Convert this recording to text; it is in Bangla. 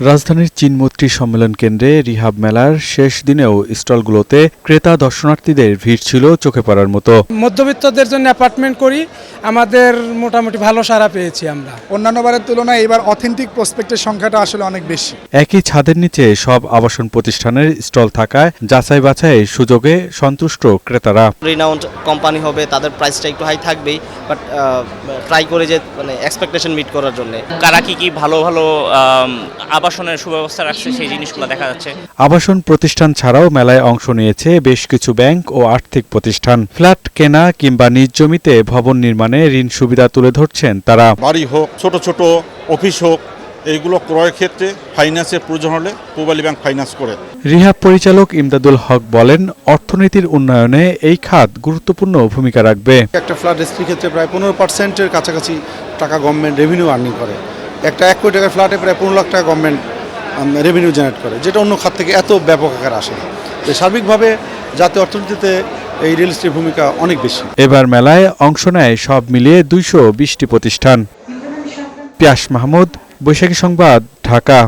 রাজধানীর চীনমৈত্রী সম্মেলন কেন্দ্রে রিহাব মেলার শেষ দিনেও স্টলগুলোতে ক্রেতা দর্শনার্থীদের ভিড় ছিল চোখে পড়ার মতো। মধ্যবিত্তদের জন্য অ্যাপার্টমেন্ট করি, আমাদের মোটামুটি ভালো সাড়া পেয়েছি আমরা। অন্যান্য বারের তুলনায় এবার অথেন্টিক প্রসপেক্টের সংখ্যাটা আসলে অনেক বেশি। একই ছাদের নিচে সব আবাসন প্রতিষ্ঠানের স্টল থাকায় যাচাই বাছাইয়ের সুযোগে সন্তুষ্ট ক্রেতারা। রিনাউন্ড কোম্পানি হবে, তাদের প্রাইসটা একটু হাই থাকবেই, বাট ট্রাই করে যে এক্সপেকটেশন মিট করার জন্য কারা কি ভালো ভালো আবাসনের সুব্যবস্থা রাখছে সেই জিনিসগুলো দেখা যাচ্ছে। আবাসন প্রতিষ্ঠান ছাড়াও মেলায় অংশ নিয়েছে বেশ কিছু ব্যাংক ও আর্থিক প্রতিষ্ঠান। ফ্ল্যাট কেনা কিংবা নিজ জমিতে ভবন নির্মাণে ঋণ সুবিধা তুলে ধরছেন তারা। বাড়ি হোক, ছোট ছোট অফিস হোক, এইগুলো ক্রয়ের ক্ষেত্রে ফাইন্যান্সের প্রয়োজন হলে পূবালী ব্যাংক ফাইন্যান্স করে। রিহাব পরিচালক ইমদাদুল হক বলেন, অর্থনীতির উন্নয়নে এই খাত গুরুত্বপূর্ণ ভূমিকা রাখবে। একটা ফ্ল্যাট রেজিস্ট্রির ক্ষেত্রে প্রায় 15%-এর কাছাকাছি টাকা গভর্নমেন্ট রেভিনিউ আর্নিং করে। একটা 1 কোটি টাকার ফ্ল্যাটে প্রায় 15 লাখ টাকা গভর্নমেন্ট রেভিনিউ জেনারেট করে, যেটা অন্য খাত থেকে এত ব্যাপক আকার আসে। তো সার্বিকভাবে জাতীয় অর্থনীতিতে এই রিয়েল এস্টেটের ভূমিকা অনেক বেশি। এবার মেলায় অংশ নেয় সব মিলিয়ে 220টি প্রতিষ্ঠান। পিয়াস মাহমুদ, বৈশাখী সংবাদ, ঢাকা।